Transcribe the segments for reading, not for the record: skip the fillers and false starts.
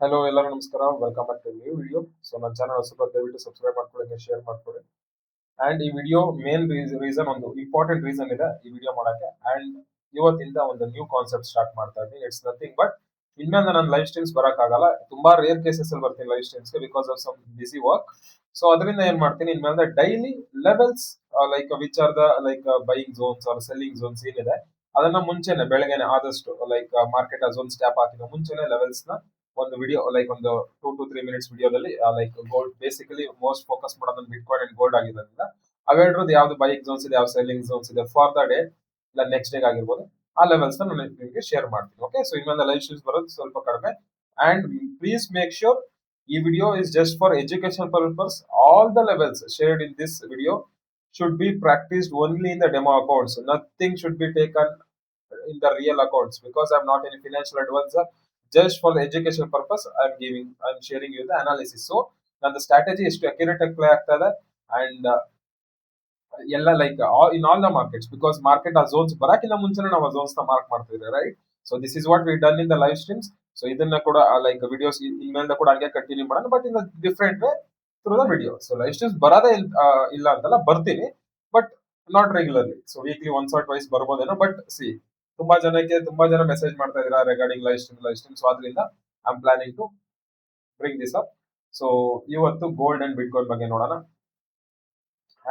Hello ಎಲ್ಲರೂ ನಮಸ್ಕಾರ, welcome back to new video. So ನನ್ನ ಚಾನಲ್ ಹೊಸಬ ದಯವಿಟ್ಟು ಸಬ್ಸ್ಕ್ರೈಬ್ ಮಾಡ್ಕೊಳ್ಳಿ, ಶೇರ್ ಮಾಡ್ಕೊಳ್ಳಿ. ಅಂಡ್ ಈ ವಿಡಿಯೋ ಮೇನ್ ರೀಸನ್, ಒಂದು ಇಂಪಾರ್ಟೆಂಟ್ ರೀಸನ್ ಇದೆ ಈ ವಿಡಿಯೋ ಮಾಡಕ್ಕೆ. ಅಂಡ್ ಇವತ್ತಿಂದ ಒಂದು ನ್ಯೂ ಕಾನ್ಸೆಪ್ಟ್ ಸ್ಟಾರ್ಟ್ ಮಾಡ್ತಾ ಇದ್ದೀನಿ. ಇಟ್ಸ್ ನಥಿಂಗ್ ಬಟ್ ಇನ್ಮೇಲೆ ನನ್ನ ಲೈವ್ ಸ್ಟ್ರೀಮ್ಸ್ ಬರಕ್ಕಾಗಲ್ಲ. ತುಂಬಾ ರೇರ್ ಕೇಸಸ್ ಅಲ್ಲಿ ಬರ್ತೀನಿ ಲೈವ್ ಸ್ಟ್ರೀಮ್ಸ್ಗೆ because of some busy work. So ಅದರಿಂದ ಏನ್ ಮಾಡ್ತೀನಿ, ಇನ್ಮೇಲೆ daily levels like which are the like buying zones or selling zones ಏನಿದೆ ಅದನ್ನ ಮುಂಚೆನೆ ಬೆಳಗ್ಗೆನೆ ಆದಷ್ಟು ಲೈಕ್ ಮಾರ್ಕೆಟ್ ಝೋನ್ ಸ್ಟ್ಯಾಪ್ ಹಾಕಿದ ಮುಂಚೆನೆ ಲೆವೆಲ್ಸ್ ನ ಒಂದು ವಿಡಿಯೋ ಲೈಕ್ ಒಂದು 2 to 3 minutes ವಿಡಿಯೋದಲ್ಲಿ like gold basically most focus ಮಾಡೋದು ಬಿಟ್ ಕಾಯಿನ್ ಅಂಡ್ ಗೋಲ್ಡ್ ಆಗಿರೋದ್ರಿಂದ ಅವೆರಡರದ್ದು ಯಾವ್ದು ಬೈಯಿಂಗ್ ಝೋನ್ಸ್ ಇದೆ, ಯಾವ ಸೆಲ್ಲಿಂಗ್ ಝೋನ್ಸ್ ಇದೆ ಫಾರ್ ದ ಡೇ ಇಲ್ಲ ನೆಕ್ಸ್ಟ್ ಡೇ ಆಗಿರ್ಬೋದು, ಆ ಲೆವೆಲ್ಸ್ ನಾನು ನಿಮಗೆ ಶೇರ್ ಮಾಡ್ತೀನಿ. ಓಕೆ, ಸೊ ಇನ್ಮೇಲೆ ಲೈವ್ ಸ್ಟ್ರೀಮ್ಸ್ ಬರೋದು ಸ್ವಲ್ಪ ಕಡಿಮೆ. ಅಂಡ್ ಪ್ಲೀಸ್ ಮೇಕ್ ಶ್ಯೂರ್ ಈ video is just for education purpose. All the levels shared in this video should be practiced only in the demo accounts. Nothing should be taken in the real accounts because I'm not any financial advisor. Just for the educational purpose, I'm sharing you the analysis. So, now the strategy is to accurate play ಆಗ್ತದೆ and ಎಲ್ಲ like in all the markets because market ಆ zones ಬರಕಿನ ಮುಂಚೆನೆ ನಾವು ಆ zones ನ mark ಮಾಡ್ತಿದ್ವಿ, right? So this is what we done in the live streams. So ಇದನ್ನ ಕೂಡ ಲೈಕ್ ವಿಡಿಯೋಸ್ ಇನ್ಮೇಲೆ ಕೂಡ ಹಂಗೆ ಕಂಟಿನ್ಯೂ ಮಾಡೋಣ, but in different way through the video. So live streams ಬರೋದೇ ಇಲ್ಲ ಅಂತಲ್ಲ, ಬರ್ತೀನಿ but not regularly. So weekly once or twice ಬರ್ಬೋದೇನೋ, ಬಟ್ ಸಿ ತುಂಬಾ ಜನ ಮೆಸೇಜ್ ಮಾಡ್ತಾ ಇದ್ದೀರಾ ರಿಗಾರ್ಡಿಂಗ್ ಲೈವ್ ಸ್ಟ್ರೀಮ್. ಸೊ ಅದರಿಂದ I am planning to bring this up. So ಇವತ್ತು ಗೋಲ್ಡ್ ಅಂಡ್ ಬಿಟ್ ಕಾಯಿನ್ ಬಗ್ಗೆ ನೋಡೋಣ.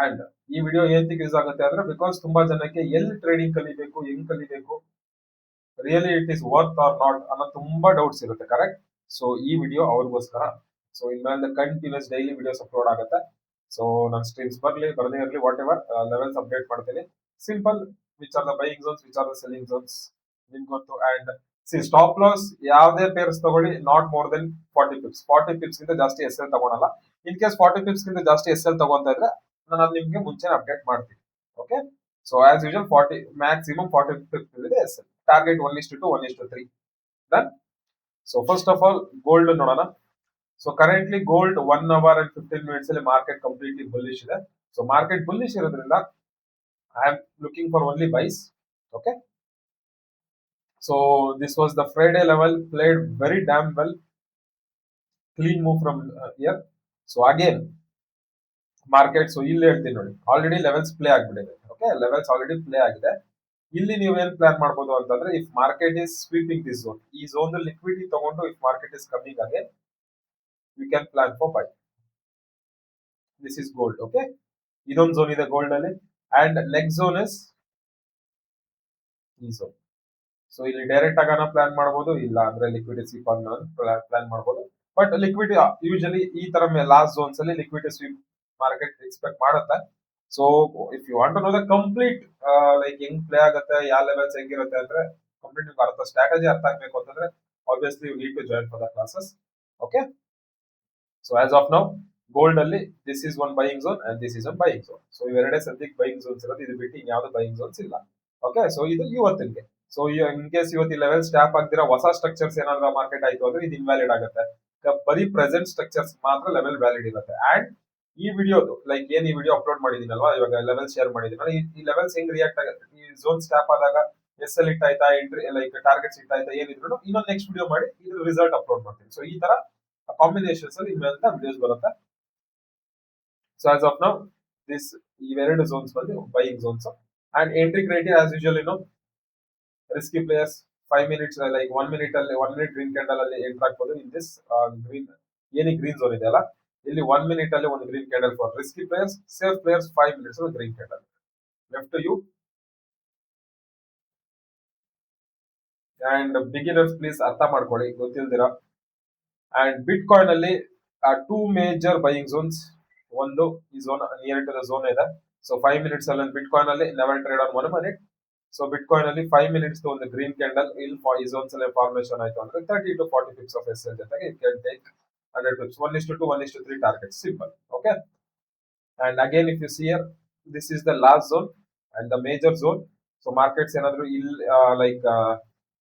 ಅಂಡ್ ಈ ವಿಡಿಯೋ ಏನಕ್ಕೆ ಯೂಸ್ ಆಗುತ್ತೆ ಅಂದ್ರೆ ಬಿಕಾಸ್ ತುಂಬಾ ಜನಕ್ಕೆ ಎಲ್ಲಿ ಟ್ರೇಡಿಂಗ್ ಕಲಿಬೇಕು, ಹೆಂಗ್ ಕಲಿಬೇಕು, really it is worth or not ಅನ್ನೋ ತುಂಬಾ ಡೌಟ್ಸ್ ಇರುತ್ತೆ, ಕರೆಕ್ಟ್? ಸೊ ಈ ವಿಡಿಯೋ ಅವ್ರಿಗೋಸ್ಕರ. ಸೊ ಇನ್ಮೇಲೆ ಕಂಟಿನ್ಯೂಸ್ ಡೈಲಿ ವಿಡಿಯೋಸ್ ಅಪ್ಲೋಡ್ ಆಗುತ್ತೆ. ಸೊ ನನ್ನ ಸ್ಟ್ರೀಮ್ಸ್ ಬರದೇ ಇರಲಿ, ವಾಟ್ ಎವರ್ ಲೆವೆಲ್ಸ್ ಅಪ್ಡೇಟ್ ಮಾಡ್ತೀನಿ. Simple, which are the buying zones, which are the selling zones ನಿಮ್ಗೆ ಗೊತ್ತು. ಅಂಡ್ ಸಿ ಸ್ಟಾಪ್ ಲಾಸ್ ಯಾವುದೇ ಪೇರ್ಸ್ ತಗೊಳ್ಳಿ, not more than 40 pips. 40 pips ಗಿಂತ ಜಾಸ್ತಿ ಎಸ್ ಎಲ್ ತಗೊಳಲ್ಲ. ಇನ್ ಕೇಸ್ 40 pips ಗಿಂತ ಜಾಸ್ತಿ ಎಸ್ ಎಲ್ ತಗೊಂತ ಇದ್ರೆ ನಾನು ಅದು ನಿಮ್ಗೆ ಮುಂಚೆ ಅಪ್ಡೇಟ್ ಮಾಡ್ತೀನಿ. Okay, so as usual 40 maximum 40 pips ಇದೆ S L. Target 1:2 1:3 done. So first of all gold ನೋಡೋಣ. So currently gold 1 hour and 15 minutes ಅಲ್ಲಿ ಮಾರ್ಕೆಟ್ ಕಂಪ್ಲೀಟ್ಲಿ ಬುಲ್ಲಿಶ್ ಇದೆ. ಸೊ ಮಾರ್ಕೆಟ್ ಬುಲ್ಲಿಶ್ ಇರೋದ್ರಿಂದ I am looking for only buys. Okay, so this was the Friday level, played very damn well, clean move from here. So again market, so ಇಲ್ಲಿ ಹೇಳ್ತೀನಿ ನೋಡಿ, already levels play ಆಗ್ಬಿಟ್ಟಿದೆ. Okay, levels already play ಆಗಿದೆ. ಇಲ್ಲಿ ನೀವೇನ್ plan ಮಾಡ್ಬೋದು ಅಂತಂದ್ರೆ, if market is sweeping this zone, ಈ ಝೋನ್ ಲಿಕ್ವಿಡಿಟಿ ತಗೊಂಡು if market is coming again you can plan for buy. This is gold. Okay, ಇದೊಂದು ಝೋನ್ ಇದೆ ಗೋಲ್ಡ್ ಅಲ್ಲಿ. ಅಂಡ್ ನೆಕ್ಸ್ಟ್ ಝೋನ್ ಇಸ್ ಈ ಝೋನ್. ಸೊ ಇಲ್ಲಿ direct ಆಗಾನ plan ಮಾಡಬಹುದು, ಇಲ್ಲ ಅಂದ್ರೆ ಲಿಕ್ವಿಡಿಟಿ ಸ್ವೀಪ್ ಅನ್ನ ಪ್ಲಾನ್ ಮಾಡಬಹುದು. ಬಟ್ ಲಿಕ್ವಿಡಿಟಿ ಯೂಶಲಿ ಈ ತರ ಲಾಸ್ಟ್ ಝೋನ್ಸ್ ಅಲ್ಲಿ ಲಿಕ್ವಿಡಿಟಿ ಸ್ವೀಪ್ ಮಾರ್ಕೆಟ್ ಎಕ್ಸ್ಪೆಕ್ಟ್ ಮಾಡುತ್ತೆ. So if you want to know the complete like ಹೆಂಗ್ ಪ್ಲೇ ಆಗುತ್ತೆ, ಯಾವ ಲೆವೆಲ್ಸ್ ಹೆಂಗಿರುತ್ತೆ ಅಂದ್ರೆ ಕಂಪ್ಲೀಟ್ ನಿಮ್ಗೆ ಅರ್ಥ, ಸ್ಟ್ರಾಟಜಿ ಅರ್ಥ ಆಗ್ಬೇಕು ಅಂತಂದ್ರೆ obviously you need to join for the classes. Okay, so as of now gold ಅಲ್ಲಿ this is one buying zone and this is one buying zone. So ಇವೆರಡೇ ಸದ್ಯಕ್ಕೆ ಬೈಯಿಂಗ್ ಝೋನ್ಸ್ ಇರೋದು, ಇದು ಬಿಟ್ಟು ಇನ್ಯಾವುದು ಬೈಯಿಂಗ್ ಝೋನ್ಸ್ ಇಲ್ಲ. ಓಕೆ, ಸೊ ಇದು ಇವತ್ತಿಗೆ. ಸೊ ಇನ್ ಕೇಸ್ ಇವತ್ತು ಲೆವೆಲ್ ಸ್ಟಾಪ್ ಆಗ್ದಿರಾ ಹೊಸ ಸ್ಟ್ರಕ್ಚರ್ಸ್ ಏನಾದ್ರು ಮಾರ್ಕೆಟ್ ಆಯ್ತು ಅಂದ್ರೆ ಇದು ಇನ್ವ್ಯಾಲಿಡ್ ಆಗುತ್ತೆ. ಬರೀ ಪ್ರೆಸೆಂಟ್ ಸ್ಟ್ರಕ್ಚರ್ಸ್ ಮಾತ್ರ ಲೆವೆಲ್ ವ್ಯಾಲಿಡ್ ಇರುತ್ತೆ. ಅಂಡ್ ಈ ವಿಡಿಯೋದು ಲೈಕ್ ಏನ್ ಈ ವಿಡಿಯೋ ಅಪ್ಲೋಡ್ ಮಾಡಿದೀನಲ್ವಾ, ಇವಾಗ ಲೆವೆಲ್ ಶೇರ್ ಮಾಡಿದೀನಲ್ಲ, ಈ ಲೆವೆಲ್ಸ್ ಹೆಂಗ್ ರಿಯಾಕ್ಟ್ ಆಗುತ್ತೆ, ಈ ಝೋನ್ ಸ್ಟಾಪ್ ಆದಾಗ ಎಸ್ ಎಲ್ ಇಟ್ ಆಯ್ತಾ, ಎಂಟ್ರಿ ಲೈಕ್ ಟಾರ್ಗೆಟ್ಸ್ ಇಟ್ ಆಯ್ತಾ, ಏನಿದ್ರು ಇನ್ನೊಂದು ನೆಕ್ಸ್ಟ್ ವಿಡಿಯೋ ಮಾಡಿ ಇದ್ರ ರಿಸಲ್ಟ್ ಅಪ್ಲೋಡ್ ಮಾಡ್ತೀನಿ. ಸೊ ಈ ತರ ಕಾಂಬಿನೇಷನ್ಸ್ ಅಲ್ಲಿ ಇನ್ಮೇಲೆ ವಿಡಿಯೋಸ್ ಬರುತ್ತೆ. So as of now this ಇವೆರಡು ಝೋನ್ಸ್ ಬಂದು buying zones. And entry criteria as usual risky players 5 minutes like 1 minute ಅಲ್ಲಿ 1 minute ಗ್ರೀನ್ ಕ್ಯಾಂಡಲ್ ಅಲ್ಲಿ ಎಂಟರ್ ಆಗ್ಬೋದು in this green, any green zone ಇದೆ ಅಲ್ಲ, ಇಲ್ಲಿ 1 minute ಅಲ್ಲಿ ಒಂದು green candle for risky players, safe players 5 minutes green candle. Left to you. And beginners please ಅರ್ಥ ಮಾಡ್ಕೊಳ್ಳಿ ಗೊತ್ತಿಲ್ದಿರಾ. ಅಂಡ್ ಬಿಟ್ ಕಾಯಿನ್ ಅಲ್ಲಿ 2 major ಬೈಯಿಂಗ್ ಝೋನ್ಸ್. ಒಂದು ಈ zone near to the zone ಇದೆ. ಸೊ 5 minutes ಅಲ್ಲಿ ಬಿಟ್ ಕಾಯಿನ್ ಅಲ್ಲಿ never trade on 1 minute. So bitcoin ಅಲ್ಲಿ 5 minutes ಒಂದು ಗ್ರೀನ್ ಕ್ಯಾಂಡಲ್ ಇಲ್ಲಿ ಈ ಝೋನ್ಸ್ ಅಲ್ಲಿ ಫಾರ್ಮೇಶನ್ ಆಯ್ತು ಅಂದ್ರೆ 30 to 40 pips of S L ಜೊತೆಗೆ it can take 100 pips. 1:2 1:3 target, simple. Okay, and again if you see here this is the last zone and the major zone. So markets ಏನಾದ್ರು ಇಲ್ಲಿ like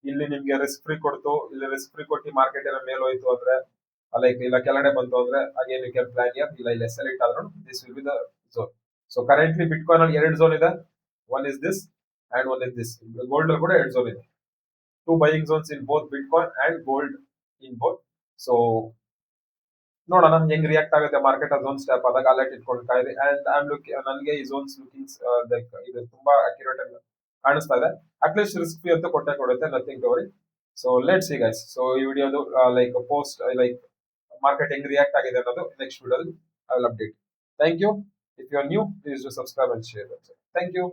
ಇಲ್ಲಿ ನಿಮ್ಗೆ risk free ಕೊಡ್ತು, ಇಲ್ಲಿ risk free ಕೊಟ್ಟು market ಏನೋ ಮೇಲೆ ಹೋಯ್ತು ಅಂದ್ರೆ ಲೈಕ್ ಇಲ್ಲ ಕೆಳಗಡೆ ಬಂತು ಅಂದ್ರೆ again you can plan here, ಇಲ್ಲ ಇಲ್ಲಿ ಎಸ್ ಎಲ್ ಇಟ್ ಆದ್ರೂ this will be the zone. So currently bitcoin ಅಲ್ಲಿ 2 ಝೋನ್ ಇದೆ. One is this and one is this. Gold ಕೂಡ 2 ಝೋನ್ ಇದೆ. 2 buying zones in both bit coin and gold in both. So ನೋಡೋಣ ಹೆಂಗ್ react ಆಗುತ್ತೆ market zone stop ಆದಾಗ alert ಇಟ್ಕೊಳ್ತಾ ಇದೆ. And I am ನನಗೆ ಈ ಝೋನ್ಸ್ ಲುಕಿಂಗ್ ಲೈಕ್ ಇದು ತುಂಬಾ ಅಕ್ಯುರೇಟ್ ಆಗಿ ಕಾಣಿಸ್ತಾ ಇದೆ. ಅಟ್ಲೀಸ್ಟ್ ರಿಸ್ಕ್ ಫ್ರೀ ಅಂತ ಕೊಡುತ್ತೆ, nothing to worry. So let see guys. So ಈ ವಿಡಿಯೋದು ಲೈಕ್ ಪೋಸ್ಟ್ ಲೈಕ್ ಮಾರ್ಕೆಟ್ ಹೆಂಗ್ ರಿಯಾಕ್ಟ್ ಆಗಿದೆ ಅನ್ನೋದು ನೆಕ್ಸ್ಟ್ ವಿಡಿಯೋದಲ್ಲಿ I will update. Thank you. If you are new, please do subscribe and share. Thank you.